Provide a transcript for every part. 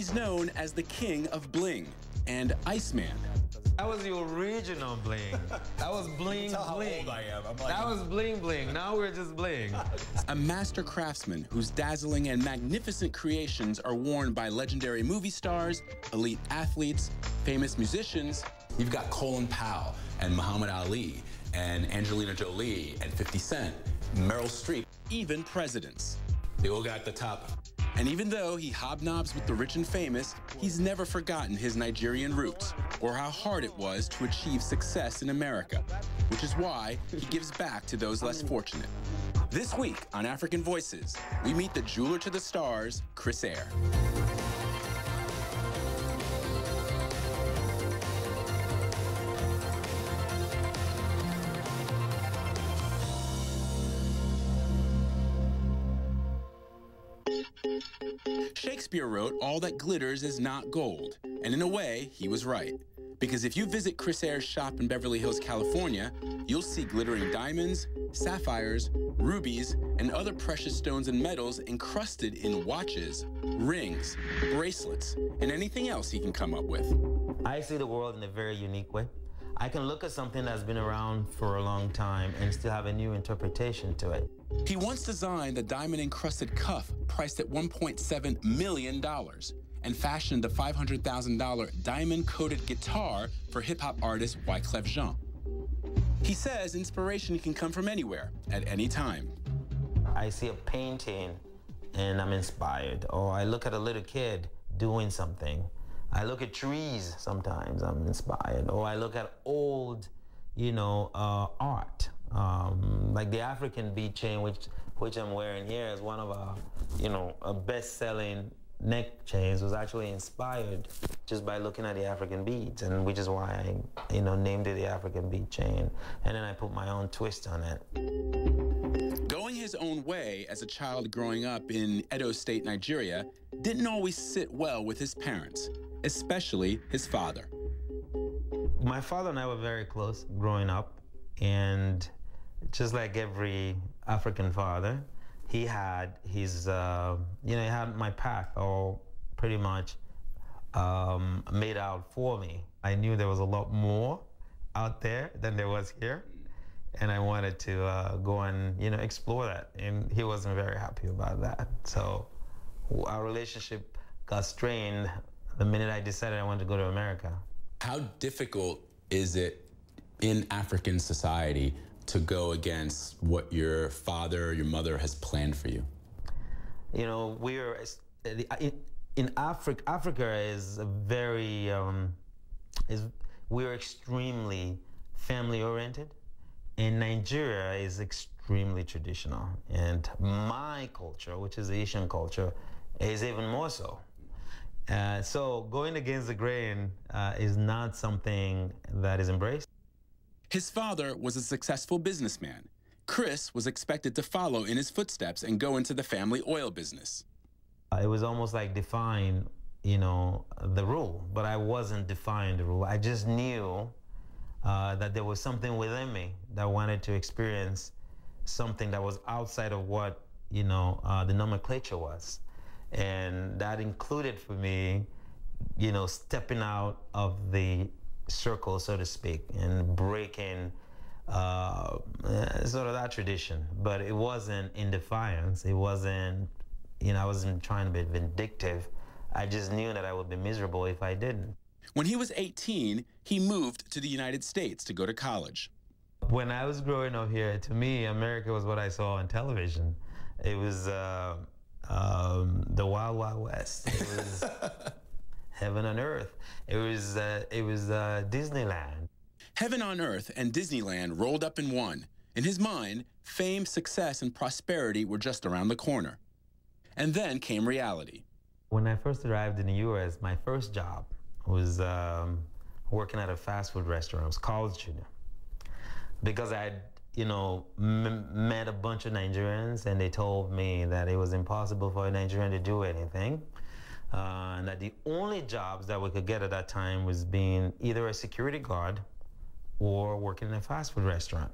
He's known as the King of Bling and Iceman. That was the original bling. That was bling Tell bling. how old I am. I'm like, That was bling bling. Now we're just bling. A master craftsman whose dazzling and magnificent creations are worn by legendary movie stars, elite athletes, famous musicians. You've got Colin Powell and Muhammad Ali and Angelina Jolie and 50 Cent, Meryl Streep. Even presidents. They all got the top. And even though he hobnobs with the rich and famous, he's never forgotten his Nigerian roots or how hard it was to achieve success in America, which is why he gives back to those less fortunate. This week on African Voices, we meet the jeweler to the stars, Aire. Shakespeare wrote, "All that glitters is not gold," and in a way, he was right. Because if you visit Aire's shop in Beverly Hills, California, you'll see glittering diamonds, sapphires, rubies, and other precious stones and metals encrusted in watches, rings, bracelets, and anything else he can come up with. I see the world in a very unique way. I can look at something that's been around for a long time and still have a new interpretation to it. He once designed the diamond-encrusted cuff priced at $1.7 million and fashioned the $500,000 diamond-coated guitar for hip-hop artist Wyclef Jean. He says inspiration can come from anywhere, at any time. I see a painting and I'm inspired, or I look at a little kid doing something. I look at trees sometimes, I'm inspired, or I look at old, art. Like the African bead chain, which I'm wearing here, is one of our, a best-selling neck chains, was actually inspired just by looking at the African beads, and which is why I, named it the African bead chain, and then I put my own twist on it. Going his own way as a child growing up in Edo State, Nigeria, didn't always sit well with his parents, especially his father. My father and I were very close growing up, and just like every African father, he had his, he had my path all pretty much made out for me. I knew there was a lot more out there than there was here, and I wanted to go and, explore that, and he wasn't very happy about that. So our relationship got strained the minute I decided I wanted to go to America. How difficult is it in African society to go against what your father or your mother has planned for you? We're in Africa. Africa is a very we're extremely family oriented, and Nigeria is extremely traditional. And my culture, which is the Asian culture, is even more so. So going against the grain is not something that is embraced. His father was a successful businessman. Chris was expected to follow in his footsteps and go into the family oil business. It was almost like defying, the rule, but I wasn't defying the rule. I just knew that there was something within me that wanted to experience something that was outside of what, the nomenclature was. And that included for me, stepping out of the circle, so to speak, and breaking sort of that tradition. But it wasn't in defiance. It wasn't, I wasn't trying to be vindictive. I just knew that I would be miserable if I didn't. When he was 18, he moved to the United States to go to college. When I was growing up here, to me, America was what I saw on television. It was the Wild Wild West. It was heaven on earth. It was Disneyland. Heaven on earth and Disneyland rolled up in one. In his mind, fame, success, and prosperity were just around the corner. And then came reality. When I first arrived in the U.S., my first job was working at a fast food restaurant. I was college student. Because I had, met a bunch of Nigerians, and they told me that it was impossible for a Nigerian to do anything. And that the only jobs that we could get at that time was being either a security guard or working in a fast food restaurant.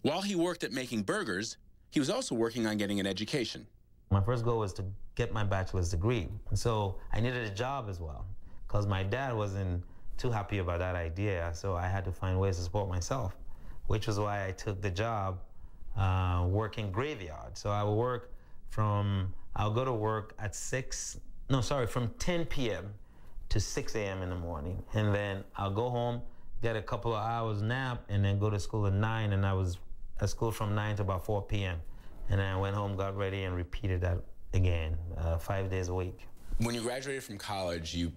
While he worked at making burgers, he was also working on getting an education. My first goal was to get my bachelor's degree. And so I needed a job as well, because my dad wasn't too happy about that idea. So I had to find ways to support myself, which was why I took the job working graveyard. So I would work I'll go to work at from 10 p.m. to 6 a.m. in the morning. And then I'll go home, get a couple of hours nap, and then go to school at 9. And I was at school from 9 to about 4 p.m. And then I went home, got ready, and repeated that again, 5 days a week. When you graduated from college, you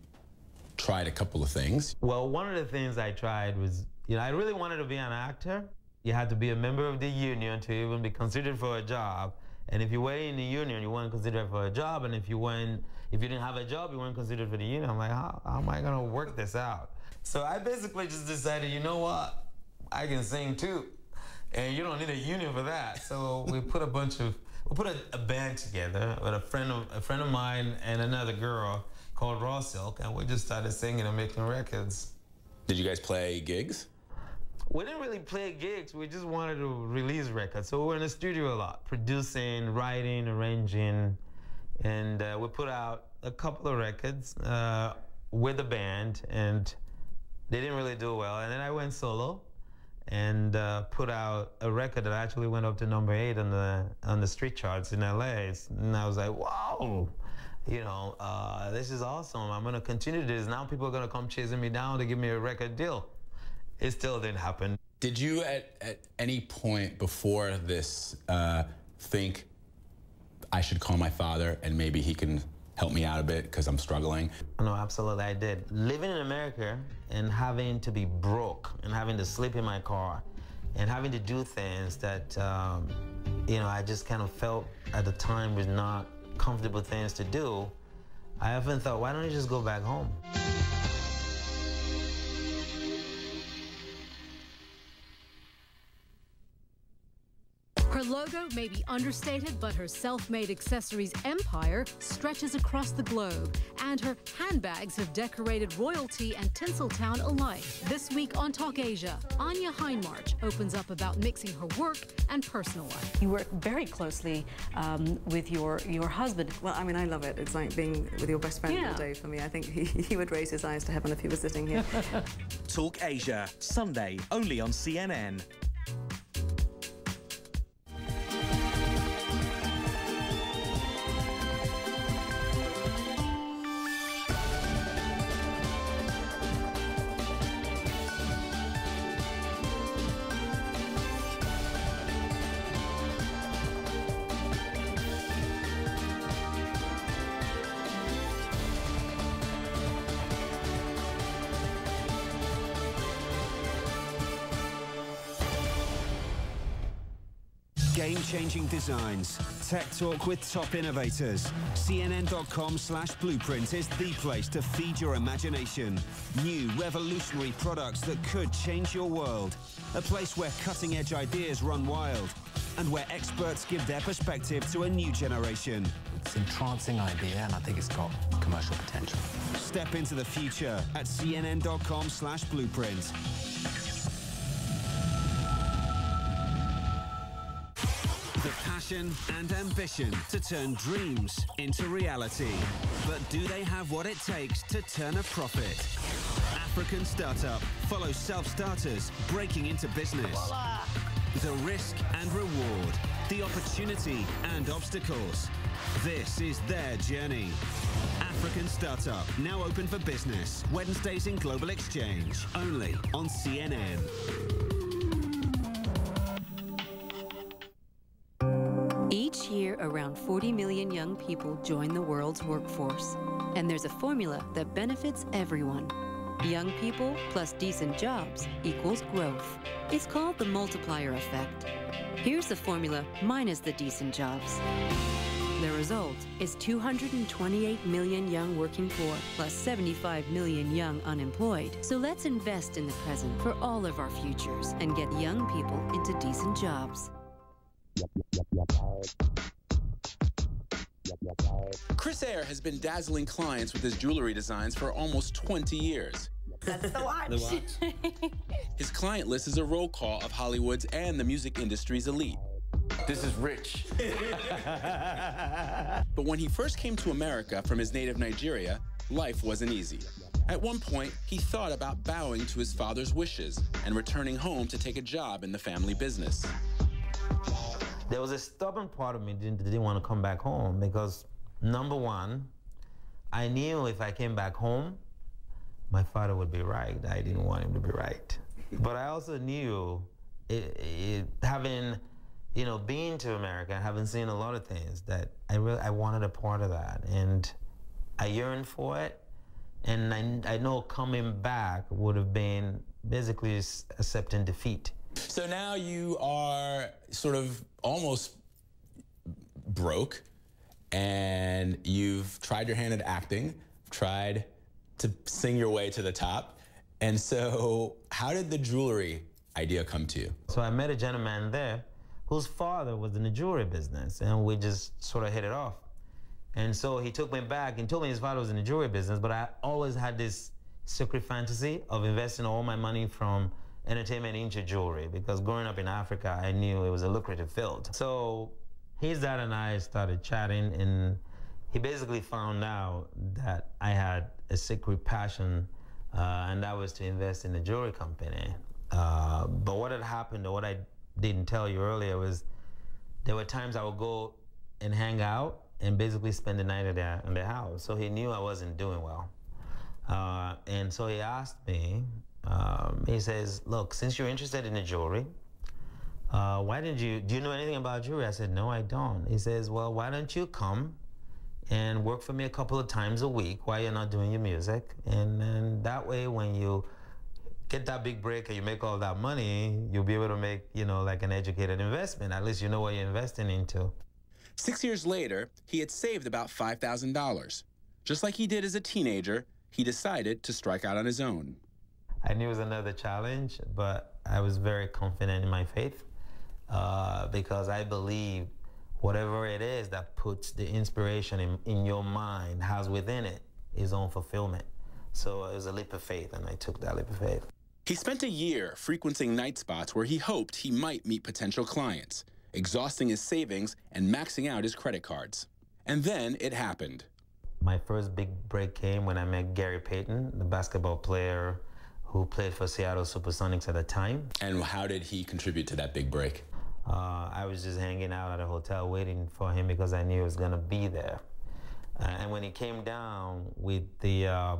tried a couple of things. Well, one of the things I tried was, I really wanted to be an actor. You had to be a member of the union to even be considered for a job. And if you were in the union, you weren't considered for a job. And if you didn't have a job, you weren't considered for the union. I'm like, how am I gonna work this out? So I basically just decided, you know what? I can sing too. And you don't need a union for that. So we put a band together with a friend of mine and another girl called Raw Silk, and we just started singing and making records. Did you guys play gigs? We didn't really play gigs, we just wanted to release records. So we were in the studio a lot, producing, writing, arranging, and we put out a couple of records with the band, and they didn't really do well. And then I went solo and put out a record that actually went up to number 8 on the street charts in LA. And I was like, wow, this is awesome. I'm gonna continue this. Now people are gonna come chasing me down to give me a record deal. It still didn't happen. Did you at any point before this think I should call my father and maybe he can help me out a bit because I'm struggling? No, absolutely, I did. Living in America and having to be broke and having to sleep in my car and having to do things that, I just kind of felt at the time was not comfortable things to do, I often thought, why don't I just go back home? Her logo may be understated, but her self-made accessories empire stretches across the globe, and her handbags have decorated royalty and Tinseltown alike. This week on Talk Asia, Anya Heinmarch opens up about mixing her work and personal life. You work very closely with your husband. Well, I mean, I love it. It's like being with your best friend all day for me. I think he would raise his eyes to heaven if he was sitting here. Talk Asia, Sunday, only on CNN. Game-changing designs, tech talk with top innovators. CNN.com/blueprint is the place to feed your imagination. New revolutionary products that could change your world. A place where cutting-edge ideas run wild and where experts give their perspective to a new generation. It's an entrancing idea, and I think it's got commercial potential. Step into the future at CNN.com/blueprint. The passion and ambition to turn dreams into reality. But do they have what it takes to turn a profit? African Startup follows self-starters breaking into business. The risk and reward, the opportunity and obstacles. This is their journey. African Startup, now open for business. Wednesdays in Global Exchange, only on CNN. Each year, around 40 million young people join the world's workforce. And there's a formula that benefits everyone. Young people plus decent jobs equals growth. It's called the multiplier effect. Here's the formula minus the decent jobs. The result is 228 million young working poor plus 75 million young unemployed. So let's invest in the present for all of our futures and get young people into decent jobs. Chris Aire has been dazzling clients with his jewelry designs for almost 20 years. That's the watch. His client list is a roll call of Hollywood's and the music industry's elite. This is rich. But when he first came to America from his native Nigeria, life wasn't easy. At one point, he thought about bowing to his father's wishes and returning home to take a job in the family business. There was a stubborn part of me that didn't want to come back home because, number one, I knew if I came back home, my father would be right. I didn't want him to be right. But I also knew, having, been to America, having seen a lot of things, that I wanted a part of that. And I yearned for it. And I know coming back would have been basically accepting defeat. So now you are sort of almost broke, and you've tried your hand at acting, tried to sing your way to the top. And so how did the jewelry idea come to you? So I met a gentleman there whose father was in the jewelry business, and we just sort of hit it off. And so he took me back and told me his father was in the jewelry business, but I always had this secret fantasy of investing all my money from entertainment into jewelry, because growing up in Africa, I knew it was a lucrative field. So his dad and I started chatting, and he basically found out that I had a secret passion, and that was to invest in the jewelry company. But what had happened, or what I didn't tell you earlier, was there were times I would go and hang out and basically spend the night in the house. So he knew I wasn't doing well. And so he asked me, he says, look, since you're interested in the jewelry, do you know anything about jewelry? I said, no, I don't. He says, well, why don't you come and work for me a couple of times a week while you're not doing your music? And then that way, when you get that big break and you make all that money, you'll be able to make, like an educated investment. At least you know what you're investing into. 6 years later, he had saved about $5,000. Just like he did as a teenager, he decided to strike out on his own. I knew it was another challenge, but I was very confident in my faith because I believe whatever it is that puts the inspiration in your mind, has within it his own fulfillment. So it was a leap of faith, and I took that leap of faith. He spent a year frequenting night spots where he hoped he might meet potential clients, exhausting his savings and maxing out his credit cards. And then it happened. My first big break came when I met Gary Payton, the basketball player who played for Seattle Supersonics at the time. And how did he contribute to that big break? I was just hanging out at a hotel waiting for him because I knew he was going to be there. And when he came down with the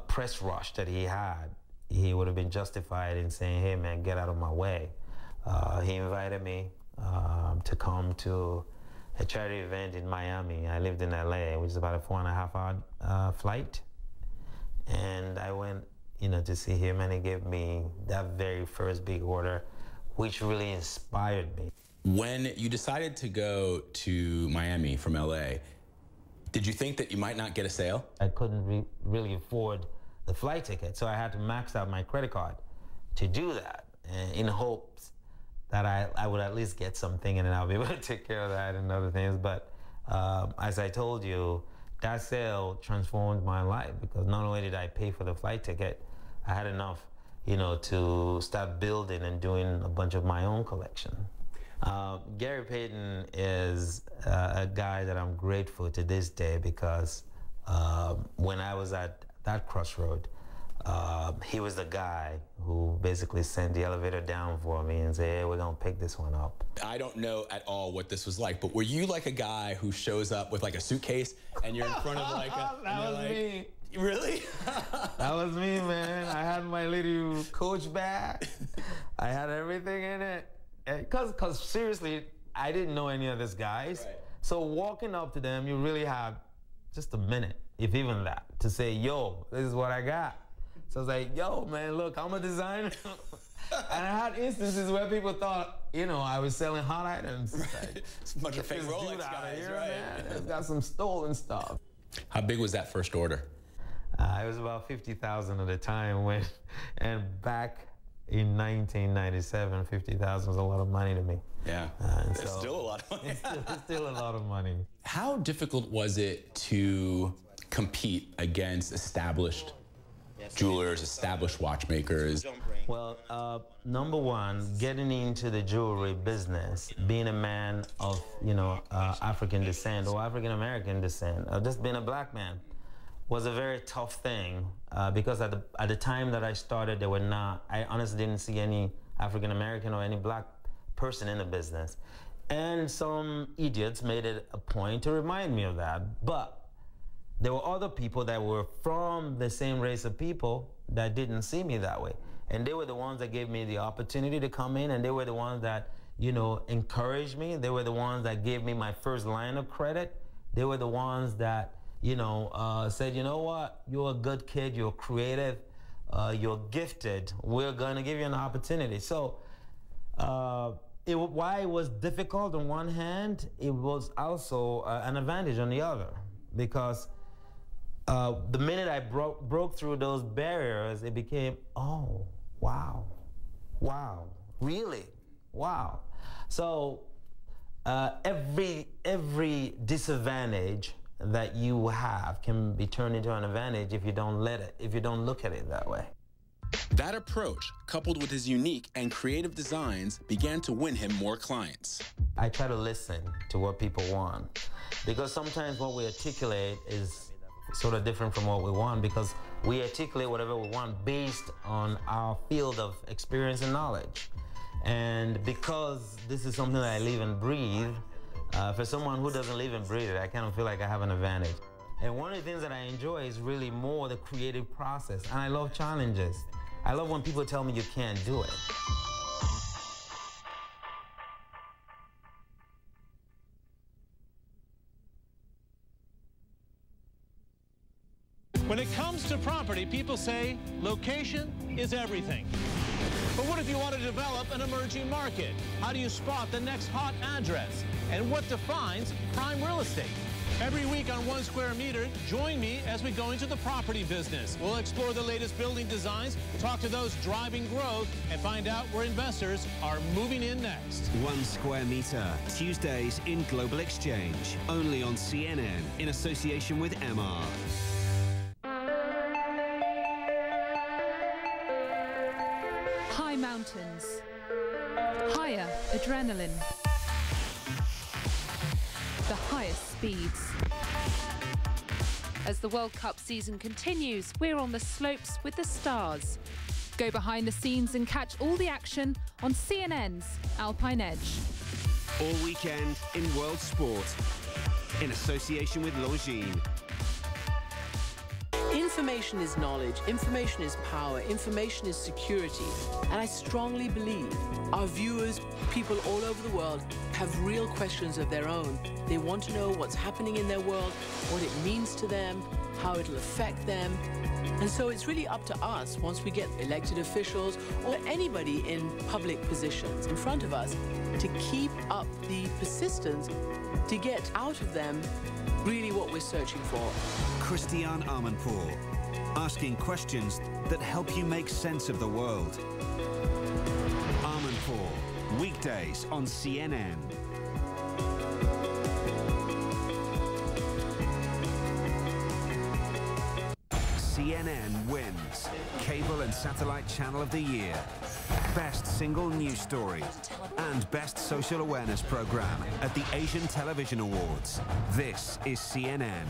press rush that he had, he would have been justified in saying, hey, man, get out of my way. He invited me to come to a charity event in Miami. I lived in LA, which is about a 4.5-hour flight. And I went, to see him, and he gave me that very first big order, which really inspired me. When you decided to go to Miami from LA, did you think that you might not get a sale? I couldn't really afford the flight ticket, so I had to max out my credit card to do that, in hopes that I would at least get something, and then I'll be able to take care of that and other things. But as I told you, that sale transformed my life, because not only did I pay for the flight ticket, I had enough, to start building and doing a bunch of my own collection. Gary Payton is a guy that I'm grateful to this day, because when I was at that crossroad, he was the guy who basically sent the elevator down for me and said, hey, we're gonna pick this one up. I don't know at all what this was like, but were you like a guy who shows up with like a suitcase and you're in front of like a... That was me. Really? That was me, man. I had my little Coach bag. I had everything in it. Because seriously, I didn't know any of these guys. Right. So walking up to them, you really have just a minute, if even that, to say, yo, this is what I got. So I was like, yo, man, look, I'm a designer. And I had instances where people thought, I was selling hot items. Right. It's a bunch of fake Rolex guys, here, right? Man, it's got some stolen stuff. How big was that first order? It was about 50,000 at the time, and back in 1997, 50,000 was a lot of money to me. Yeah, it's still a lot of money. It's still a lot of money. How difficult was it to compete against established jewelers, established watchmakers? Well, number one, getting into the jewelry business, being a man of, African descent or African American descent, just being a black man, was a very tough thing because at the time that I started, I honestly didn't see any African American or any black person in the business. And some idiots made it a point to remind me of that. But there were other people that were from the same race of people that didn't see me that way. And they were the ones that gave me the opportunity to come in, and they were the ones that, encouraged me. They were the ones that gave me my first line of credit. They were the ones that, said, you know what, you're a good kid, you're creative, you're gifted, we're gonna give you an opportunity. So why it was difficult on one hand, it was also an advantage on the other, because the minute I broke through those barriers, it became, oh, wow, really, wow. So every disadvantage that you have can be turned into an advantage if you don't look at it that way. That approach, coupled with his unique and creative designs, began to win him more clients. I try to listen to what people want, because sometimes what we articulate is sort of different from what we want, because we articulate whatever we want based on our field of experience and knowledge. And because this is something that I live and breathe, for someone who doesn't live and breathe it, I kind of feel like I have an advantage. And one of the things that I enjoy is really more the creative process. And I love challenges. I love when people tell me you can't do it. When it comes to property, people say location is everything. But what if you want to develop an emerging market? How do you spot the next hot address? And what defines prime real estate? Every week on 1 Square Meter, join me as we go into the property business. We'll explore the latest building designs, talk to those driving growth, and find out where investors are moving in next. 1 Square Meter, Tuesdays in Global Exchange, only on CNN in association with MR. High mountains, higher adrenaline, the highest speeds. As the World Cup season continues, we're on the slopes with the stars. Go behind the scenes and catch all the action on CNN's Alpine Edge. All weekend in World Sport, in association with Longines. Information is knowledge, information is power, information is security. And I strongly believe our viewers, people all over the world, have real questions of their own. They want to know what's happening in their world, what it means to them, how it'll affect them. And so it's really up to us, once we get elected officials or anybody in public positions in front of us, to keep up the persistence to get out of them really what we're searching for. Christiane Amanpour, asking questions that help you make sense of the world. Amanpour, weekdays on CNN. CNN wins Cable and Satellite Channel of the Year, Best Single News Story, and Best Social Awareness Program at the Asian Television Awards. This is CNN.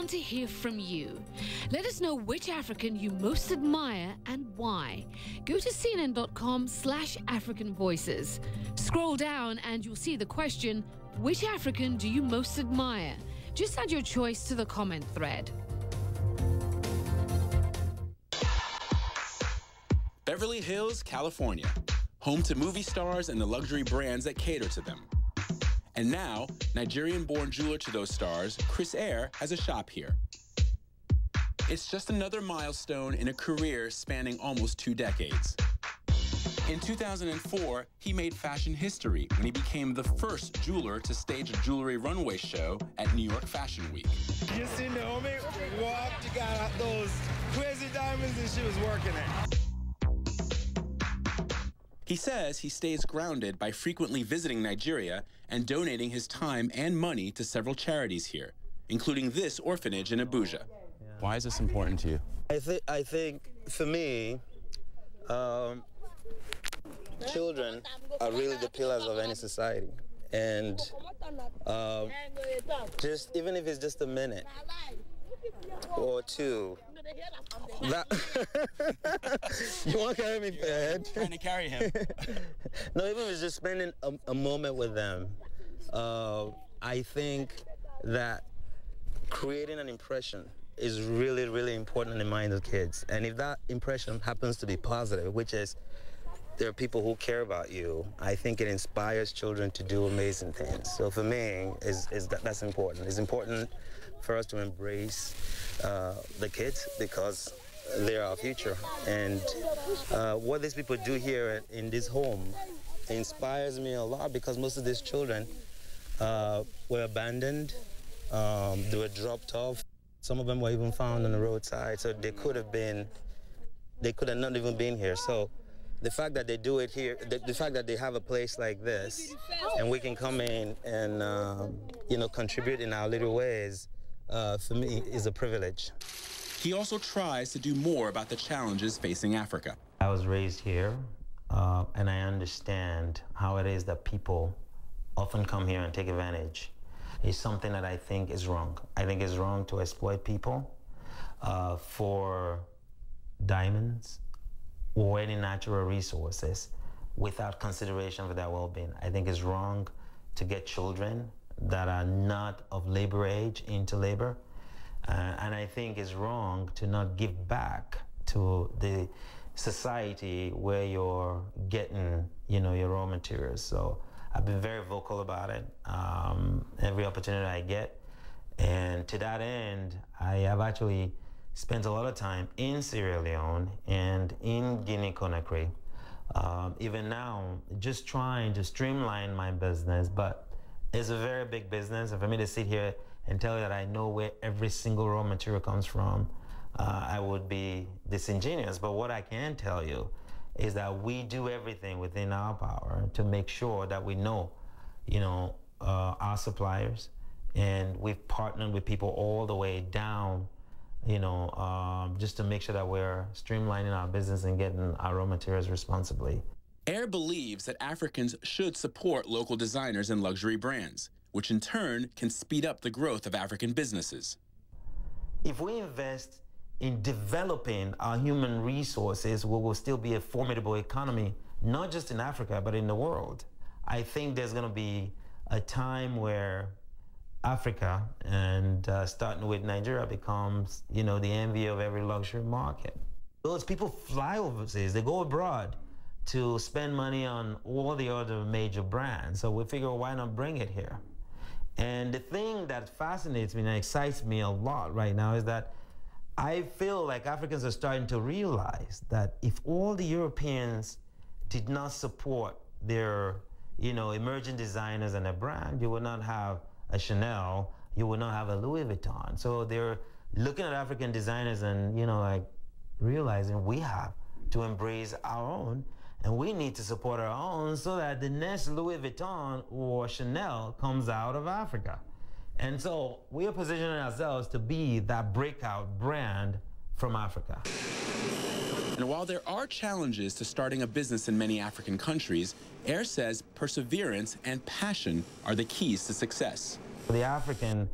To hear from you. Let us know which African you most admire and why. Go to cnn.com/African Voices. Scroll down and you'll see the question, which African do you most admire? Just add your choice to the comment thread. Beverly Hills, California, home to movie stars and the luxury brands that cater to them. And now, Nigerian-born jeweler to those stars, Aire has a shop here. It's just another milestone in a career spanning almost 2 decades. In 2004, he made fashion history when he became the first jeweler to stage a jewelry runway show at New York Fashion Week. You see Naomi walk, she got those crazy diamonds and she was working it. He says he stays grounded by frequently visiting Nigeria and donating his time and money to several charities here, including this orphanage in Abuja. Why is this important to you? I think for me, children are really the pillars of any society. And just even if it's just a minute or two, that you want to carry me for your head? Trying to carry him. No, even if it's just spending a moment with them, I think that creating an impression is really, really important in the mind of kids. And if that impression happens to be positive, which is there are people who care about you, I think it inspires children to do amazing things. So for me, that's important. It's important for us to embrace the kids because they're our future. And what these people do here in this home inspires me a lot because most of these children were abandoned, they were dropped off. Some of them were even found on the roadside, so they could have not even been here. So the fact that they do it here, the fact that they have a place like this, and we can come in and contribute in our little ways, for me, is a privilege. He also tries to do more about the challenges facing Africa. I was raised here, and I understand how it is that people often come here and take advantage. It's something that I think is wrong. I think it's wrong to exploit people for diamonds or any natural resources without consideration for their well-being. I think it's wrong to get children that are not of labor age into labor. And I think it's wrong to not give back to the society where you're getting, your raw materials. So I've been very vocal about it every opportunity I get. And to that end, I have actually spent a lot of time in Sierra Leone and in Guinea-Conakry. Even now, just trying to streamline my business, but it's a very big business. And for me to sit here and tell you that I know where every single raw material comes from, I would be disingenuous. But what I can tell you is that we do everything within our power to make sure that we know, our suppliers, and we've partnered with people all the way down, just to make sure that we're streamlining our business and getting our raw materials responsibly. Aire believes that Africans should support local designers and luxury brands, which in turn can speed up the growth of African businesses. If we invest in developing our human resources, we will still be a formidable economy, not just in Africa, but in the world. I think there's going to be a time where Africa, and starting with Nigeria, becomes, the envy of every luxury market. Those people fly overseas, they go abroad to spend money on all the other major brands. So we figure, why not bring it here? And the thing that fascinates me and excites me a lot right now is that I feel like Africans are starting to realize that if all the Europeans did not support their, emerging designers and their brand, you would not have a Chanel, you would not have a Louis Vuitton. So they're looking at African designers and, realizing we have to embrace our own, and we need to support our own so that the next Louis Vuitton or Chanel comes out of Africa. And so we are positioning ourselves to be that breakout brand from Africa. And while there are challenges to starting a business in many African countries, Aire says perseverance and passion are the keys to success. The African,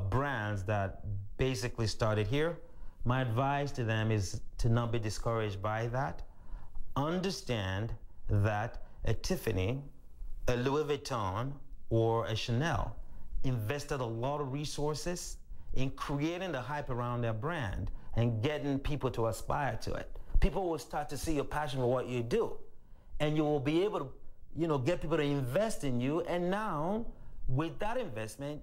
brands that basically started here, my advice to them is to not be discouraged by that. Understand that a Tiffany, a Louis Vuitton, or a Chanel invested a lot of resources in creating the hype around their brand and getting people to aspire to it. People will start to see your passion for what you do, and you will be able to, get people to invest in you. And now, with that investment,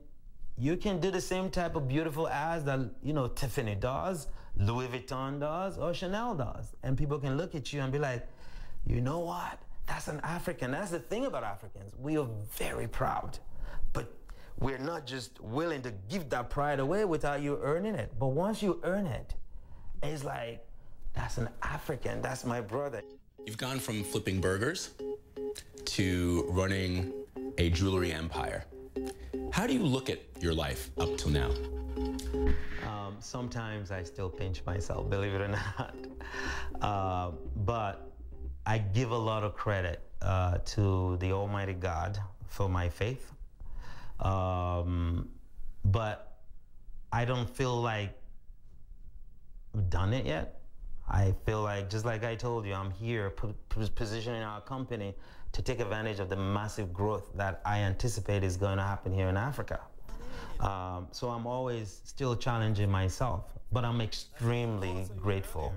you can do the same type of beautiful ads that, you know, Tiffany does, Louis Vuitton does, or Chanel does. And people can look at you and be like, you know what? That's an African. That's the thing about Africans. We are very proud. But we're not just willing to give that pride away without you earning it. But once you earn it, it's like, that's an African. That's my brother. You've gone from flipping burgers to running a jewelry empire. How do you look at your life up till now? Sometimes I still pinch myself, believe it or not. But I give a lot of credit to the Almighty God for my faith. But I don't feel like I've done it yet. I feel like, just like I told you, I'm here positioning our company to take advantage of the massive growth that I anticipate is going to happen here in Africa. So I'm always still challenging myself, but I'm extremely grateful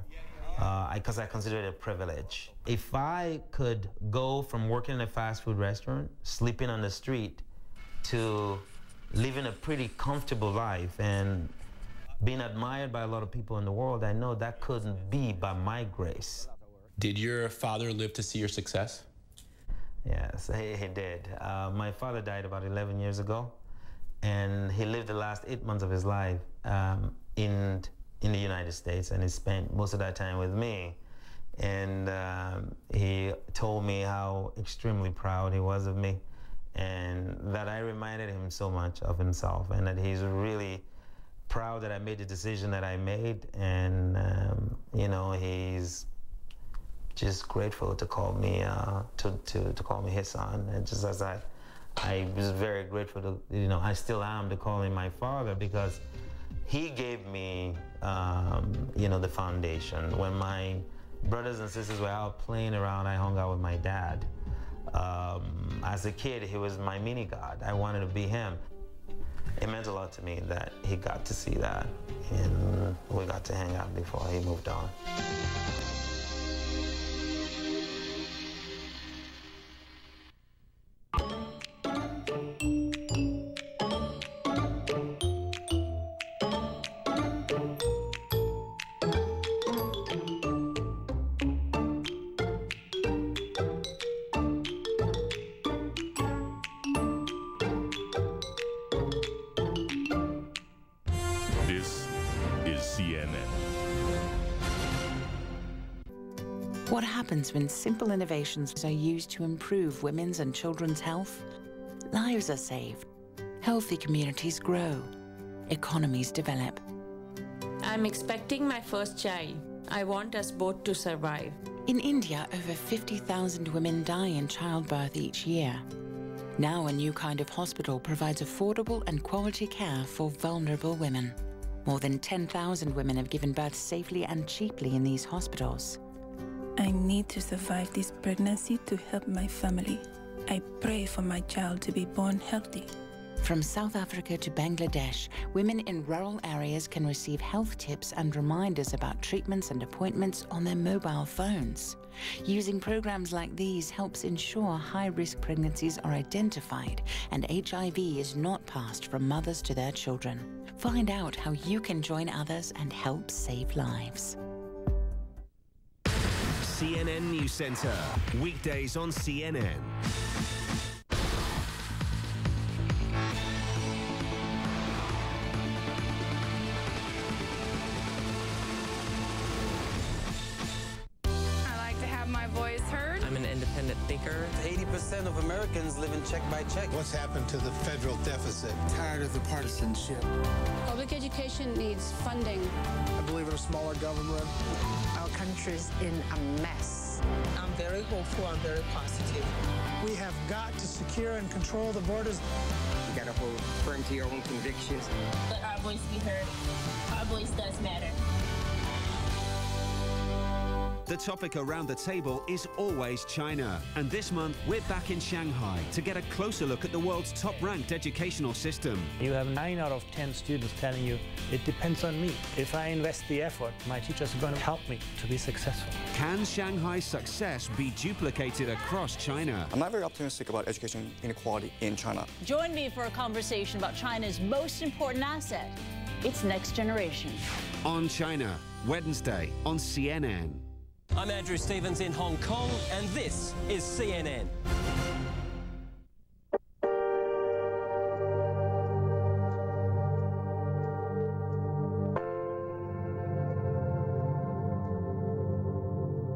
because I consider it a privilege. If I could go from working in a fast food restaurant, sleeping on the street, to living a pretty comfortable life and being admired by a lot of people in the world, I know that couldn't be by my grace. Did your father live to see your success? Yes, he did. My father died about 11 years ago, and he lived the last 8 months of his life in the United States, and he spent most of that time with me. And he told me how extremely proud he was of me, and that I reminded him so much of himself, and that he's really proud that I made the decision that I made, and you know, he's just grateful to call me to call me his son. And just as I was very grateful to, you know, I still am to call him my father, because he gave me you know, the foundation. When my brothers and sisters were out playing around, I hung out with my dad. As a kid, he was my mini god. I wanted to be him. It meant a lot to me that he got to see that, and we got to hang out before he moved on. What happens when simple innovations are used to improve women's and children's health? Lives are saved, healthy communities grow, economies develop. I'm expecting my first child. I want us both to survive. In India, over 50,000 women die in childbirth each year. Now a new kind of hospital provides affordable and quality care for vulnerable women. More than 10,000 women have given birth safely and cheaply in these hospitals. I need to survive this pregnancy to help my family. I pray for my child to be born healthy. From South Africa to Bangladesh, women in rural areas can receive health tips and reminders about treatments and appointments on their mobile phones. Using programs like these helps ensure high-risk pregnancies are identified and HIV is not passed from mothers to their children. Find out how you can join others and help save lives. CNN News Center, weekdays on CNN. I like to have my voice heard. I'm an independent thinker. 80% of Americans live in check by check. What's happened to the federal deficit? Tired of the partisanship. Public education needs funding. I believe in a smaller government. Our country's in a mess. I'm very hopeful. I'm very positive. We have got to secure and control the borders. You got to hold firm to your own convictions. Let our voice be heard. Our voice does matter. The topic around the table is always China. And this month, we're back in Shanghai to get a closer look at the world's top-ranked educational system. You have 9 out of 10 students telling you, it depends on me. If I invest the effort, my teachers are going to help me to be successful. Can Shanghai's success be duplicated across China? I'm not very optimistic about education inequality in China. Join me for a conversation about China's most important asset, its next generation. On China, Wednesday on CNN. I'm Andrew Stevens in Hong Kong, and this is CNN.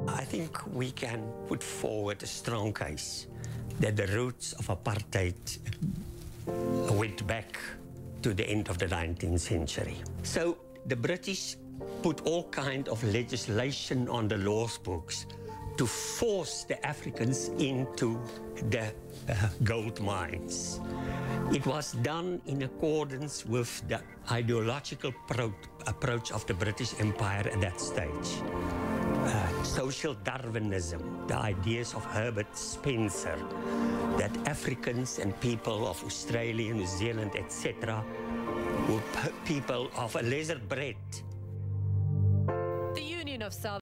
I think we can put forward a strong case that the roots of apartheid went back to the end of the 19th century. So the British put all kind of legislation on the laws books to force the Africans into the gold mines. It was done in accordance with the ideological approach of the British Empire at that stage. Social Darwinism, the ideas of Herbert Spencer, that Africans and people of Australia, New Zealand, etc., were people of a lesser breed. The Union of South